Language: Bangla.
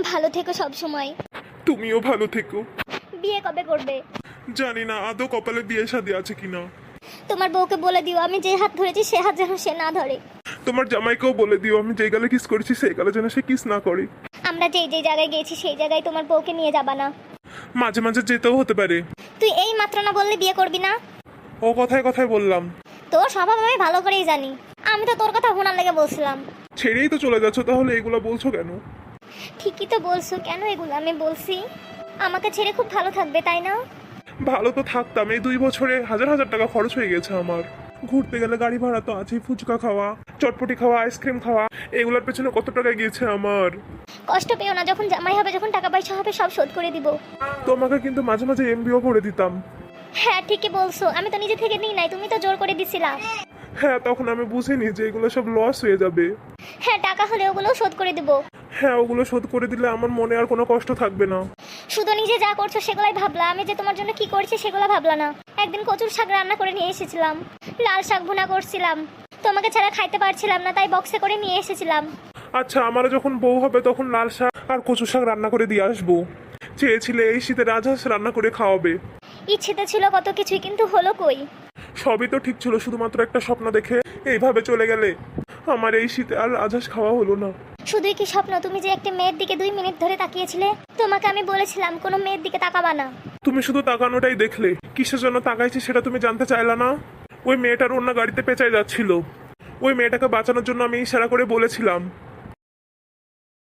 ভালো থেকো সব সময়। তুমিও ভালো থেকো। বিয়ে কবে করবে? জানি না আদৌ কপালে বিয়ে শাদী আছে কিনা। তোমার বউকে বলে দিও আমি যে হাত ধরেছি সে হাত যেন সে না ধরে। তোমার জামাইকেও বলে দিও আমি যেই গালে কিস করেছি সেই গালে যেন সে কিস না করে। আমরা যেই যেই জায়গায় গেছি সেই জায়গায় তোমার বউকে নিয়ে যাবা না। মাঝে মাঝে যেতেও হতে পারে। তুই এই মাত্র না বললে বিয়ে করবি না? ও কথায় কথায় বললাম। তোর স্বভাব আমি ভালো করেই জানি। আমি তো তোর কথা শোনার লেগে বলছিলাম। ছেড়েই তো চলে যাচ্ছ, তাহলে এগুলো বলছো কেন? ঠিকই তো বলছো, কেন এগুলো আমি বলছি? আমাকে ছেড়ে খুব ভালো থাকবে তাই না? ভালো তো থাকতাম, এই 2 বছরে হাজার হাজার টাকা খরচ হয়ে গেছে আমার। ঘুরতে গেলে গাড়ি ভাড়া তো আছে, ফুচকা খাওয়া, চটপটি খাওয়া, আইসক্রিম খাওয়া, এগুলোর পেছনে কত টাকা গিয়েছে আমার। কষ্ট পেও না, যখন জামাই হবে যখন টাকা পয়সা হবে সব শোধ করে দিব। তোমাকে কিন্তু মাঝে মাঝে এমবিও করে দিতাম। হ্যাঁ ঠিকই বলছো, আমি তো নিজে থেকে নিই নাই, তুমি তো জোর করে দিছিলা। হ্যাঁ তখন আমি বুঝিনি যে এগুলো সব লস হয়ে যাবে। হ্যাঁ টাকা হলে ওগুলোও শোধ করে দিব। হ্যাঁ ওগুলো শোধ করে দিলে আমার মনে আর কোনো কষ্ট থাকবে না। শুধু নিজে যা করছো সেগুলাই ভাবলা, আমি যে তোমার জন্য কি করছি সেগুলো ভাবলা না। একদিন কচুর শাক রান্না করে নিয়ে এসেছিলাম, লাল শাক ভুনা করছিলাম, তোমাকে ছাড়া খাইতে পারছিলাম না তাই বক্সে করে নিয়ে এসেছিলাম। আচ্ছা আমার যখন বউ হবে তখন লাল শাক আর কচু শাক রান্না করে দিয়ে আসবো। চেয়েছিলে এই শীতে রাজহাঁস রান্না করে খাওয়াবে। ইচ্ছেতে ছিল কত কিছুই, কিন্তু হলো কই? সবই তো ঠিক ছিল, শুধুমাত্র একটা স্বপ্ন দেখে এইভাবে চলে গেলে। আমার এই শীতে আর রাজহাঁস খাওয়া হলো না। শুধুই কি স্বপ্ন? তুমি যে একটা মেয়ের দিকে 2 মিনিট ধরে তাকিয়েছিলে, তোমাকে আমি বলেছিলাম কোনো মেয়ের দিকে তাকাবা না। তুমি শুধু তাকানোটাই দেখলে, কিসের জন্য তাকাইছি সেটা তুমি জানতে চাইলা না। ওই মেয়েটার অন্য গাড়িতে পেঁচায় যাচ্ছিল, ওই মেয়েটাকে বাঁচানোর জন্য আমি ইশারা করে বলেছিলাম